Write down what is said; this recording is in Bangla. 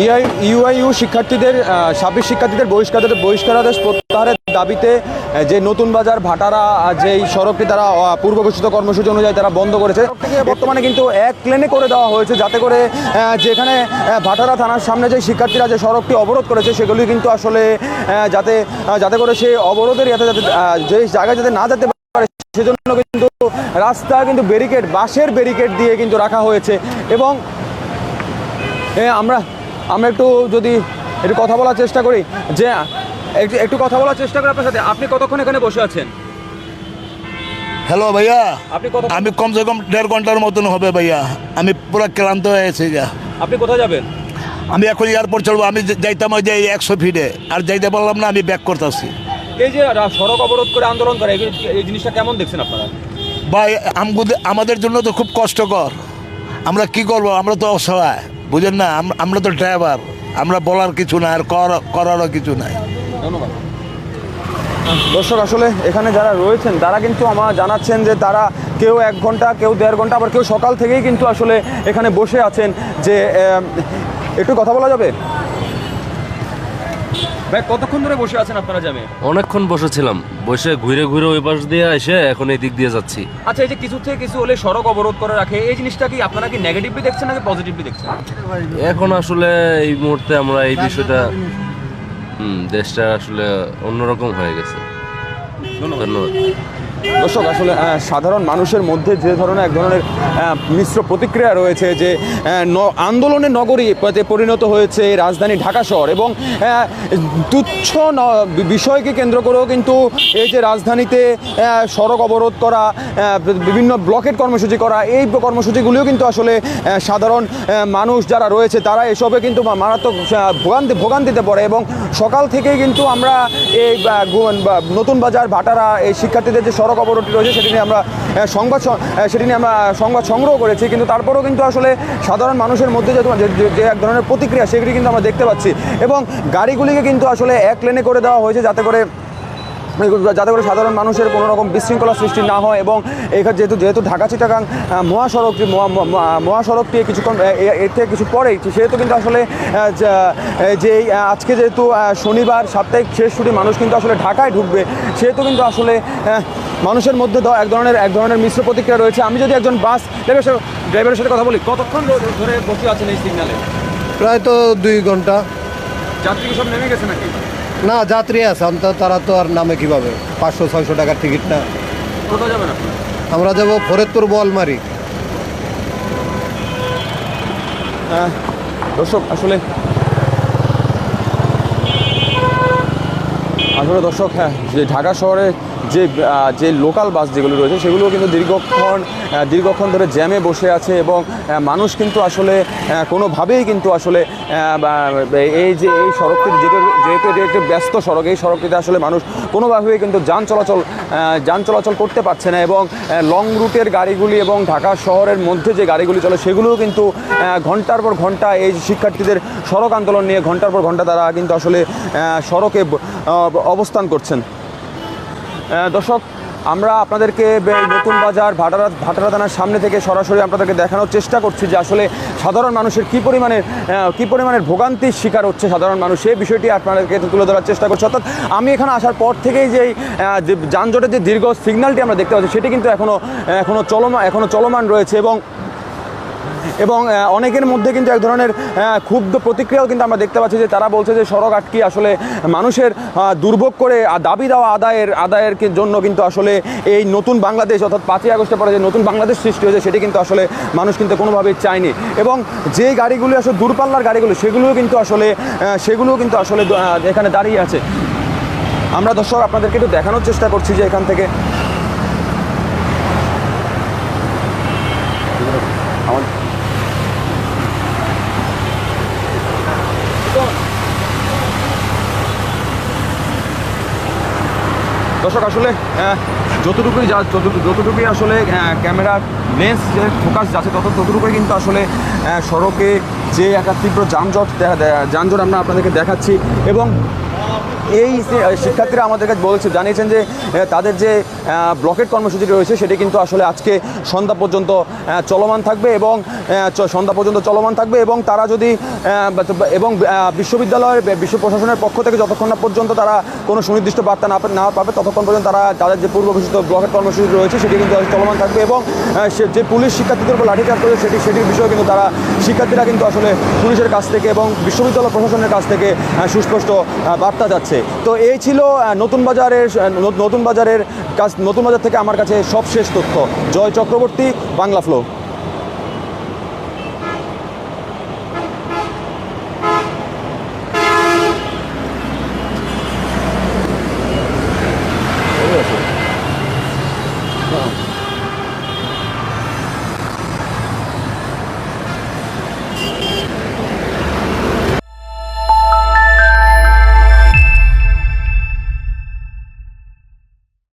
ইউআইইউ শিক্ষার্থীদের 26 শিক্ষার্থীদের বহিষ্কারাদেশ প্রত্যাহারের দাবিতে যে নতুন বাজার ভাটারা যেই সড়কটি তারা পূর্ব ঘোষিত কর্মসূচি অনুযায়ী তারা বন্ধ করেছে, বর্তমানে কিন্তু এক লেনে করে দেওয়া হয়েছে, যাতে করে যেখানে ভাটারা থানার সামনে যে শিক্ষার্থীরা যে সড়কটি অবরোধ করেছে সেগুলি কিন্তু আসলে যাতে করে সেই অবরোধের যে জায়গায় যাতে না যেতে পারে সেজন্য কিন্তু রাস্তা কিন্তু বাঁশের ব্যারিকেড দিয়ে কিন্তু রাখা হয়েছে। এবং আমরা একটু যদি একটু কথা বলার চেষ্টা করি, যে একটু কথা বলার চেষ্টা করি আপনার সাথে। আপনি কতক্ষণ এখানে বসে আছেন? হ্যালো ভাইয়া, আপনি আমি কমসে কম 1.5 ঘন্টার মতন হবে ভাইয়া। আমি পুরো ক্লান্ত হয়ে গেছি। আপনি কোথায় যাবেন? আমি এখন এয়ারপোর্ট চলবো। আমি যাইতাম ওই যে 100 ফিটে, আর যাইতে পারলাম না, আমি ব্যাক করতেছি। এই যে সড়ক অবরোধ করে আন্দোলন করে, এই জিনিসটা কেমন দেখছেন আপনারা? ভাই আমাদের জন্য তো খুব কষ্টকর। আমরা কি করব? আমরা তো অসহায়, বুঝেন না? আমরা তো ড্রাইভার, আমরা বলার কিছু নাই, আর করারও কিছু নাই। ধন্যবাদ। দর্শক, আসলে এখানে যারা রয়েছেন তারা কিন্তু আমার জানাচ্ছেন যে তারা কেউ 1 ঘন্টা, কেউ 1.5 ঘন্টা, আবার কেউ সকাল থেকেই কিন্তু আসলে এখানে বসে আছেন। যে একটু কথা বলা যাবে ভাই? কতক্ষণ ধরে বসে আছেন আপনারা জ্যামে? অনেকক্ষণ বসেছিলাম, বসে ঘুরে ওই পাশ দিয়ে এসে এখন এই দিক দিয়ে যাচ্ছি। আচ্ছা, এই যে কিছু থেকে কিছু হলে সড়ক অবরোধ করে রাখে, এই জিনিসটা কি আপনারা কি নেগেটিভলি দেখছেন নাকি পজিটিভলি দেখছেন? এখন আসলে এই মুহূর্তে আমরা এই বিষয়টা দেশটা আসলে অন্যরকম হয়ে গেছে। ধন্যবাদ। দর্শক, আসলে সাধারণ মানুষের মধ্যে যে এক ধরনের মিশ্র প্রতিক্রিয়া রয়েছে, যে আন্দোলনের নগরী পরিণত হয়েছে রাজধানী ঢাকা শহর, এবং তুচ্ছ বিষয়কে কেন্দ্র করেও কিন্তু এই যে রাজধানীতে সড়ক অবরোধ করা, বিভিন্ন ব্লকেট কর্মসূচি করা, এই কর্মসূচিগুলিও কিন্তু আসলে সাধারণ মানুষ যারা রয়েছে তারা এসবে কিন্তু মারাত্মক ভোগান্তিতে পড়ে। এবং সকাল থেকেই কিন্তু আমরা এই নতুন বাজার ভাটারা এই শিক্ষার্থীদের যে সড়ক অবরোধটি রয়েছে সেটি নিয়ে আমরা সংবাদ সংগ্রহ করেছি, কিন্তু তারপরেও কিন্তু আসলে সাধারণ মানুষের মধ্যে যে এক ধরনের প্রতিক্রিয়া সেগুলি কিন্তু আমরা দেখতে পাচ্ছি। এবং গাড়িগুলিকে কিন্তু আসলে এক লেনে করে দেওয়া হয়েছে, যাতে করে সাধারণ মানুষের কোনো রকম বিশৃঙ্খলা সৃষ্টি না হয়। এবং এখানে যেহেতু ঢাকা চিটাগাং মহাসড়কটি কিছুক্ষণ এর থেকে কিছু পরেই, সেহেতু কিন্তু আসলে যে আজকে যেহেতু শনিবার সাপ্তাহিক শেষ ছুটি, মানুষ কিন্তু আসলে ঢাকায় ঢুকবে, সেহেতু কিন্তু আসলে মানুষের মধ্যে এক ধরনের মিশ্র প্রতিক্রিয়া রয়েছে। আমি যদি একজন বাস ড্রাইভারের সাথে কথা বলি, কতক্ষণ ধরে বসে আছেন এই সিগন্যালে? প্রায় তো 2 ঘন্টা। যাত্রী সব নেমে গেছে নাকি? না, যাত্রী আছে, তারা তো আর নামে কিভাবে? 500-600 টাকার টিকিট না। কোথায় যাবেন আপনি? আমরা যাব ফরিদপুর বোয়ালমারি। দর্শক, আসলে দর্শক, হ্যাঁ, যে ঢাকা শহরে যে লোকাল বাস যেগুলো রয়েছে সেগুলো কিন্তু দীর্ঘক্ষণ ধরে জ্যামে বসে আছে। এবং মানুষ কিন্তু আসলে কোনোভাবেই কিন্তু আসলে এই সড়কটি যেহেতু এটি একটি ব্যস্ত সড়ক, এই সড়কটিতে আসলে মানুষ কোনোভাবেই কিন্তু যান চলাচল করতে পারছে না। এবং লং রুটের গাড়িগুলি এবং ঢাকা শহরের মধ্যে যে গাড়িগুলি চলে সেগুলোও কিন্তু ঘন্টার পর ঘন্টা এই শিক্ষার্থীদের সড়ক আন্দোলন নিয়ে ঘন্টার পর ঘন্টা তারা কিন্তু আসলে সড়কে অবস্থান করছেন। দর্শক, আমরা আপনাদেরকে নতুন বাজার ভাটারা থানার সামনে থেকে সরাসরি আপনাদেরকে দেখানোর চেষ্টা করছি যে আসলে সাধারণ মানুষের কী পরিমাণের ভোগান্তির শিকার হচ্ছে সাধারণ মানুষ, সেই বিষয়টি আপনাদেরকে তুলে ধরার চেষ্টা করছি। অর্থাৎ আমি এখানে আসার পর থেকেই যে যানজটের যে দীর্ঘ সিগন্যালটি আমরা দেখতে পাচ্ছি সেটি কিন্তু এখনও চলমান রয়েছে। এবং অনেকের মধ্যে কিন্তু এক ধরনের ক্ষুব্ধ প্রতিক্রিয়াও কিন্তু আমরা দেখতে পাচ্ছি, যে তারা বলছে যে সড়ক আটকে আসলে মানুষের দুর্ভোগ করে দাবি দেওয়া আদায়ের জন্য কিন্তু আসলে এই নতুন বাংলাদেশ, অর্থাৎ 5ই আগস্টের পরে যে নতুন বাংলাদেশ সৃষ্টি হয়েছে সেটি কিন্তু আসলে মানুষ কিন্তু কোনোভাবেই চায়নি। এবং যে গাড়িগুলি আসলে দূরপাল্লার গাড়িগুলো সেগুলোও কিন্তু আসলে এখানে দাঁড়িয়ে আছে। আমরা দর্শক আপনাদেরকে একটু দেখানোর চেষ্টা করছি যে এখান থেকে দর্শক, আসলে যতটুকুই আসলে ক্যামেরার লেন্স যে ফোকাস যাচ্ছে ততটুকুই কিন্তু আসলে সড়কে যে একটা তীব্র যানজট আমরা আপনাদেরকে দেখাচ্ছি। এবং এই শিক্ষার্থীরা আমাদের কাছে জানিয়েছেন যে তাদের যে ব্লকেট কর্মসূচি রয়েছে সেটি কিন্তু আসলে আজকে সন্ধ্যা পর্যন্ত চলমান থাকবে এবং তারা যদি এবং বিশ্ববিদ্যালয়ের বিশ্ব প্রশাসনের পক্ষ থেকে যতক্ষণ না পর্যন্ত তারা কোনো সুনির্দিষ্ট বার্তা না পাবে ততক্ষণ পর্যন্ত তারা তাদের যে পূর্ব ঘোষিত ব্লকেট কর্মসূচি রয়েছে সেটি কিন্তু চলমান থাকবে এবং যে পুলিশ শিক্ষার্থীদের উপর লাঠিচার্জ করেছে সেটির বিষয়ে কিন্তু শিক্ষার্থীরা কিন্তু আসলে পুলিশের কাছ থেকে এবং বিশ্ববিদ্যালয় প্রশাসনের কাছ থেকে সুস্পষ্ট বার্তা যাচ্ছে। তো এই ছিল নতুন বাজার থেকে আমার কাছে সবশেষ তথ্য। জয় চক্রবর্তী, বাংলা ফ্লো।